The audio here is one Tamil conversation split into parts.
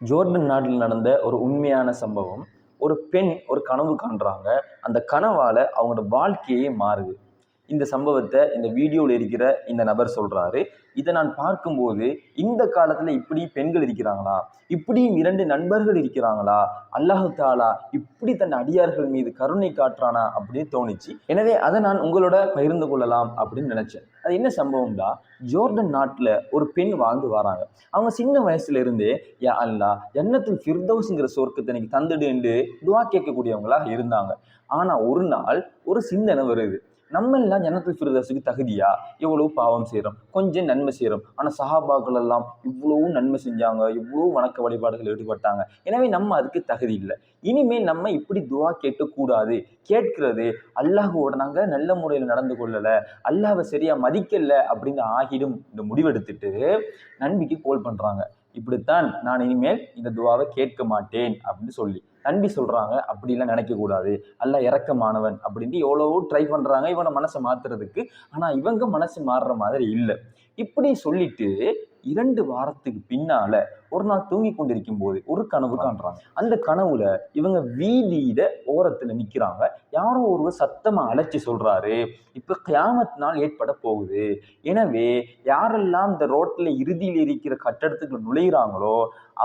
ஜோர்டன் நாட்டில் நடந்த ஒரு உண்மையான சம்பவம். ஒரு பெண் ஒரு கனவு காண்றாங்க. அந்த கனவால அவங்களோட வாழ்க்கையே மாறுது. இந்த சம்பவத்தை இந்த வீடியோவில் இருக்கிற இந்த நபர் சொல்றாரு. இதை நான் பார்க்கும்போது, இந்த காலத்துல இப்படி பெண்கள் இருக்கிறாங்களா, இப்படியும் இரண்டு நண்பர்கள் இருக்கிறாங்களா, அல்லாஹு தாலா இப்படி தன் அடியார்கள் மீது கருணை காட்டுறானா அப்படின்னு தோணுச்சு. எனவே அதை நான் உங்களோட பகிர்ந்து கொள்ளலாம் அப்படின்னு நினைச்சேன். அது என்ன சம்பவம்டா, ஜோர்டன் நாட்டுல ஒரு பெண் வாழ்ந்து வராங்க. அவங்க சின்ன வயசுல இருந்தே யா அல்லா ஜன்னத்துல் ஃபிர்தௌஸ்ங்கிற சொர்க்கத்தை எனக்கு தந்துடுன்னு துவா கேட்கக்கூடியவங்களா இருந்தாங்க. ஆனா ஒரு நாள் ஒரு சிந்தனை வருது. நம்ம எல்லாம் ஜன்னத்துல் ஃபிர்தௌஸுக்கு தகுதியா? எவ்வளவு பாவம் செய்யறோம், கொஞ்சம் நன்மை செய்யறோம். ஆனா சஹாபாக்கள் எல்லாம் இவ்வளவு நன்மை செஞ்சாங்க, இவ்வளவு வணக்க வழிபாடுகள் ஈடுபட்டாங்க. எனவே நம்ம அதுக்கு தகுதி இல்லை. இனிமேல் நம்ம இப்படி துவா கேட்க கூடாது. கேட்கிறது அல்லாஹோட நாங்க நல்ல முறையில் நடந்து கொள்ளல, அல்லாஹ்வை சரியா மதிக்கல அப்படின்னு ஆகிடும் இந்த முடிவெடுத்துட்டு நண்பிக்கு கோல் பண்றாங்க. இப்படித்தான் நான் இனிமேல் இந்த துவாவை கேட்க மாட்டேன் அப்படின்னு சொல்லி நம்பி சொல்றாங்க. அப்படிலாம் நினைக்க கூடாது, அல்லாஹ் இரக்கமானவன் அப்படின்ட்டு எவ்வளவோ ட்ரை பண்றாங்க இவனை மனசை மாத்துறதுக்கு. ஆனா இவங்க மனசு மாறுற மாதிரி இல்லை. இப்படி சொல்லிட்டு 2 வாரத்துக்கு பின்னால ஒரு நாள் தூங்கி கொண்டிருக்கும் போது ஒரு கனவு காண்றாங்க. அந்த கனவுல இவங்க வீதியிட ஓரத்துல நிக்கிறாங்க. யாரோ ஒருவர் சத்தமா அழைச்சி சொல்றாரு, இப்ப கியாமத் நாள் ஏற்பட போகுது. எனவே யாரெல்லாம் இந்த ரோட்ல இறுதியில் இருக்கிற கட்டடத்துக்கு நுழையிறாங்களோ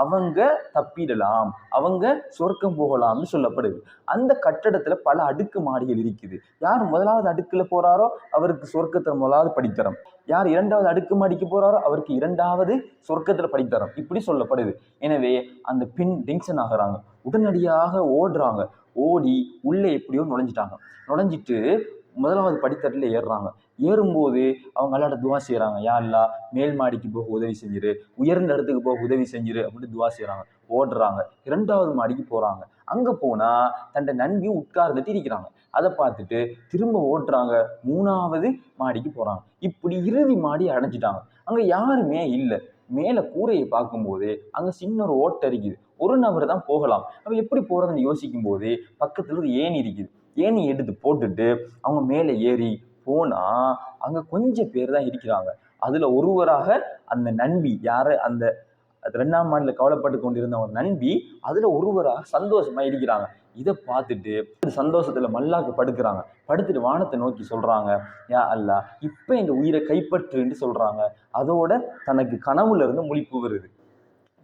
அவங்க தப்பிடலாம், அவங்க சொர்க்கம் போகலாம்னு சொல்லப்படுது. அந்த கட்டடத்துல பல அடுக்கு மாடிகள் இருக்குது. யார் முதலாவது அடுக்குல போறாரோ அவருக்கு சொர்க்கத்துல முதலாவது படித்தரம், யார் 2வது அடுக்கு மாடிக்கு போறாரோ அவருக்கு 2வது சொர்க்கத்துல படித்தரம், இப்படி சொல்லப்படுது. எனவே அந்த பெண் டென்ஷன் ஆகுறாங்க. உடனடியாக ஓடுறாங்க. ஓடி உள்ளே எப்படியோ நுழைஞ்சிட்டு முதலாவது படித்தட்டில் ஏறுறாங்க. ஏறும்போது அவங்க அல்லாட்ட துவா செய்யறாங்க, யா அல்லா மேல் மாடிக்கு போக உதவி செஞ்சிரு, உயர்ந்த இடத்துக்கு போக உதவி செஞ்சிரு அப்படின்னு துவா செய்யறாங்க. ஓடுறாங்க. 2வது மாடிக்கு போறாங்க. அங்க போனா தன்னை நண்பி உட்கார்ந்துட்டு இருக்கிறாங்க. அதை பார்த்துட்டு திரும்ப ஓடுறாங்க. 3வது மாடிக்கு போறாங்க. இப்படி இறுதி மாடி அடைஞ்சிட்டாங்க. அங்க யாருமே இல்லை. மேல கூரையை பார்க்கும்போது அங்க சின்ன ஒரு ஓட்டை இருக்குது. ஒரு நபர் தான் போகலாம். அப்ப எப்படி போறதுன்னு யோசிக்கும் போது பக்கத்துல ஒரு ஏணி இருக்குது. ஏணி எடுத்து போட்டுட்டு அவங்க மேலே ஏறி போனா அங்க கொஞ்சம் பேர் தான் இருக்கிறாங்க. அதுல ஒருவராக அந்த நண்பி, யாரு அந்த 2ஆம் ஆண்டுல கவலைப்பட்டு கொண்டிருந்த ஒரு நண்பி அதுல ஒருவராக சந்தோஷமா இருக்கிறாங்க. இதை பார்த்துட்டு சந்தோஷத்துல மல்லாக்கு படுக்கிறாங்க. படுத்துட்டு வானத்தை நோக்கி சொல்றாங்க, யா அல்லா இப்ப இந்த உயிரை கைப்பற்றுன்னு சொல்றாங்க. அதோட தனக்கு கனவுல இருந்து முழிப்பு வருது.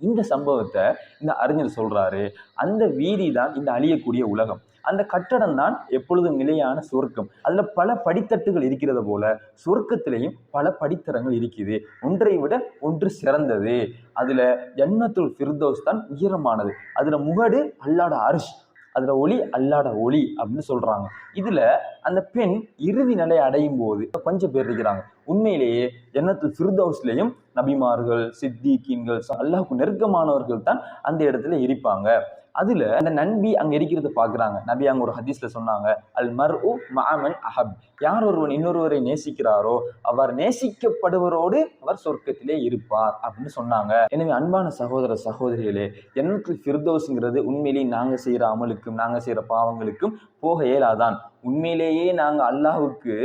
இந்த சம்பவத்தை இந்த அறிஞர் சொல்றாரு, அந்த வீதி தான் இந்த அழியக்கூடிய உலகம், அந்த கட்டடம் தான் எப்பொழுதும் நிலையான சொர்க்கம். அதுல பல படித்தட்டுகள் இருக்கிறது போல சொர்க்கத்திலையும் பல படித்தரங்கள் இருக்குது. ஒன்றை விட ஒன்று சிறந்தது. அதுல ஜன்னத்துல் ஃபிர்தௌஸ் தான் உயரமானது. அதுல முகடு அல்லாஹ்வோட அர்ஷ், அதுல ஒளி அல்லாஹ்வோட ஒளி அப்படின்னு சொல்றாங்க. இதுல அந்த பெண் இறுதி நிலை அடையும் போது கொஞ்சம் பேர் இருக்கிறாங்க. உண்மையிலேயே ஜன்னத்துல் ஃபிர்தௌஸ்லயும் நபிமார்கள், சித்திகீன்கள், அல்லாஹ்வுக்கு நெருக்கமானவர்கள் தான் அந்த இடத்துல இருப்பாங்க. அதுல அந்த நன்பி அங்க இருக்கிறத பாக்குறாங்க. நபி அங்க ஒரு ஹதீஸ்ல சொன்னாங்க, அல் மர்உ மஅமன் அஹப், யார் ஒருவன் இன்னொருவரை நேசிக்கிறாரோ அவர் நேசிக்கப்படுவரோடு அவர் சொர்க்கத்திலே இருப்பார் அப்படின்னு சொன்னாங்க. எனவே அன்பான சகோதர சகோதரிகளே, ஜன்னத்துல் ஃபிர்தௌஸ்ங்கிறது உண்மையிலேயே நாங்க செய்யற அமலுக்கும் நாங்க செய்யற பாவங்களுக்கும் போக இயலாதான். உண்மையிலேயே நாங்க அல்லாஹ்வுக்கு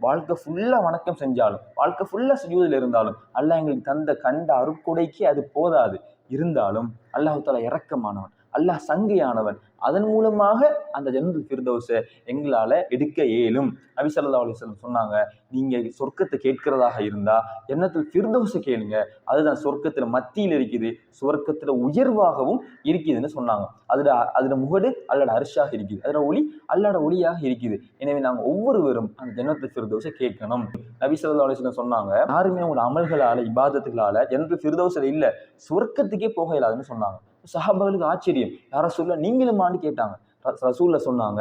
வாழ்க்கை ஃபுல்லா வணக்கம் செஞ்சாலும், வாழ்க்கை ஃபுல்லா சுஜூதில் இருந்தாலும், அல்லாஹ் எங்களுக்கு தந்த கண்ட அருட்கொடைக்கு அது போதாது. இருந்தாலும் அல்லாஹ் தஆலா இரக்கமானவன், அல்லாஹ் சங்கையானவன். அதன் மூலமாக அந்த ஜன்னத்துல் ஃபிர்தௌஸை எங்களால எடுக்க இயலும். நபி ஸல்லல்லாஹு அலைஹி வஸல்லம் சொன்னாங்க, நீங்க சொர்க்கத்தை கேட்கிறதாக இருந்தா ஜன்னத்துல் ஃபிர்தௌஸை கேளுங்க. அதுதான் சொர்க்கத்துல மத்தியில் இருக்குது, சொர்க்கத்துல உயர்வாகவும் இருக்குதுன்னு சொன்னாங்க. அதுல முகடு அல்லாஹ்வோட அர்ஷாக இருக்குது, அதுல ஒளி அல்லாஹ்வோட ஒளியாக இருக்குது. எனவே நாங்க ஒவ்வொருவரும் அந்த ஜன்னத்துல் ஃபிர்தௌஸை கேட்கணும். நபி ஸல்லல்லாஹு அலைஹி வஸல்லம் சொன்னாங்க, யாருமே உங்களோட அமல்களால இபாதத்துகளால ஜன்னத்துல் ஃபிர்தௌஸ்ல இல்ல சொர்க்கத்துக்கே போக இயலாதுன்னு சொன்னாங்க. சஹாபாக்களுக்கு ஆச்சரியம், யார சொல்ல நீங்களுமான்னு கேட்டாங்க. ரசூல்ல சொன்னாங்க,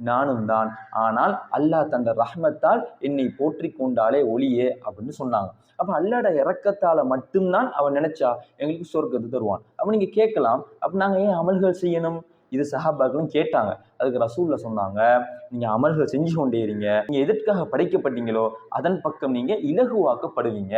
நானும் தான், ஆனால் அல்லாஹ் தந்த ரஹ்மத்தால் என்னை போற்றி கொண்டாலே ஒளியே அப்படின்னு சொன்னாங்க. அப்ப அல்லாஹ்வோட இரக்கத்தால மட்டும்தான் அவன் நினைச்சா எங்களுக்கு சொர்க்கத்தை தருவான். அப்ப நீங்க கேட்கலாம், அப்ப நாங்க ஏன் அமல்கள் செய்யணும்? இது சஹாபாக்களும் கேட்டாங்க. அதுக்கு ரசூல்ல சொன்னாங்க, நீங்க அமல்கள் செஞ்சு கொண்டே இருங்க, நீங்க எதற்காக படைக்கப்பட்டீங்களோ அதன் பக்கம் நீங்க இலகுவாக்கப்படுவீங்க.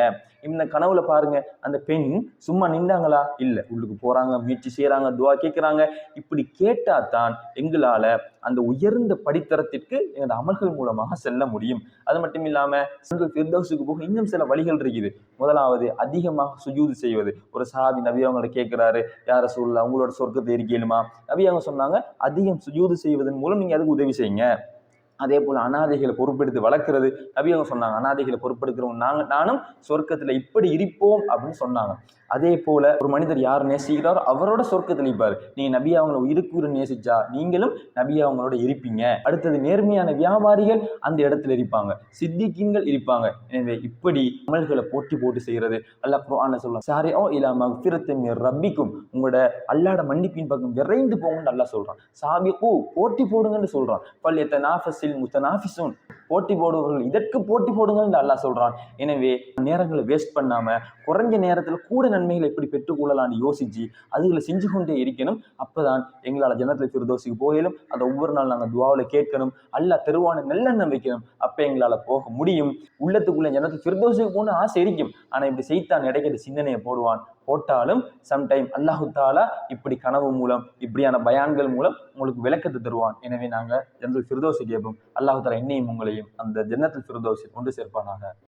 இந்த கனவுல பாருங்க, அந்த பெண் சும்மா நின்றாங்களா? இல்ல, உள்ளுக்கு போறாங்க, முயற்சி செய்யறாங்க, துவா கேட்கிறாங்க. இப்படி கேட்டா தான் எங்களால அந்த உயர்ந்த படித்தரத்திற்கு எங்களோட அமல்கள் மூலமாக செல்ல முடியும். அது மட்டும் இல்லாம ஃபிர்தௌஸுக்கு போக இன்னும் சில வழிகள் இருக்குது. முதலாவது, அதிகமாக சுஜூது செய்வது. ஒரு சஹாபி நபி அவங்களை கேட்கிறாரு, யார ரசூலுல்லாஹ், உங்களோட சொர்க்கத்தை இருக்கலுமா? நபி அவங்க சொன்னாங்க, அதிகம் சுஜூது செய்வதன் மூலம் நீங்க அதுக்கு உதவி செய்யுங்க. அதே போல அனாதைகளை பொறுப்பெடுத்து வளர்க்கிறது. நபி அவங்க சொன்னாங்க, அனாதைகளை பொறுப்பெடுக்கிறவங்க நானும் சொர்க்கத்துல இப்படி இருப்போம் அப்படின்னு சொன்னாங்க. அதே போல ஒரு மனிதர் யார் நேசிக்கிறாரோ அவரோட சொர்க்கத்தில் இருப்பாரு. நீங்க நபி அவங்களை உயிருக்கு நேசிச்சா நீங்களும் நபி அவங்களோட இருப்பீங்க. அடுத்தது, நேர்மையான வியாபாரிகள் அந்த இடத்துல இருப்பாங்க, சித்திகீன்கள் இருப்பாங்க. எனவே இப்படி அமல்களை போட்டி போட்டு செய்யறது. அல்லாஹ் குர்ஆன்ல சொல்றான், சாரிஊ இலா மக்ஃபிரத்தின் மிர் ரப்பிக்கும், உங்களோட அல்லாஹ்வோட மன்னிப்பின் பக்கம் விரைந்து போங்கன்னு அல்லாஹ் சொல்றான். சாபிகூ, போட்டி போடுங்கன்னு சொல்றான். ஃபல்யதனாஃபஸில் முத்தனாஃபிஸூன், போட்டி போடுவர்கள் இதற்கு போட்டி போடுங்கன்னு அல்லாஹ் சொல்றான். எனவே நேரங்களை வேஸ்ட் பண்ணாம குறைஞ்ச நேரத்தில் கூட நன்மைகளை எப்படி பெற்றுக்கொள்ளலாம்னு யோசிச்சு அதுகளை செஞ்சு கொண்டே இருக்கணும். அப்பதான் எங்களால் ஜன்னத்துல் ஃபிர்தௌஸுக்கு போகலும். அதை ஒவ்வொரு நாள் நாங்கள் துஆவில் கேட்கணும். அல்லாஹ் தருவான நல்லெண்ணம் வைக்கணும். அப்ப எங்களால் போக முடியும். உள்ளத்துக்குள்ள ஜன்னத்துல் ஃபிர்தௌஸுக்கு போன ஆசை இருக்கும். ஆனா இப்படி செய்தான் இடைக்கிற சிந்தனையை போட்டாலும் சம்டைம் அல்லாஹு தாலா இப்படி கனவு மூலம் இப்படியான பயான்கள் மூலம் உங்களுக்கு விளக்கத்தை தருவான். எனவே நாங்கள் ஜன்னத்துல் ஃபிர்தௌஸை கேட்போம். அல்லாஹு தாலா என்னையும் உங்களையும் அந்த ஜன்னத்துல் ஃபிர்தௌஸில் கொண்டு சேர்ப்பானாக.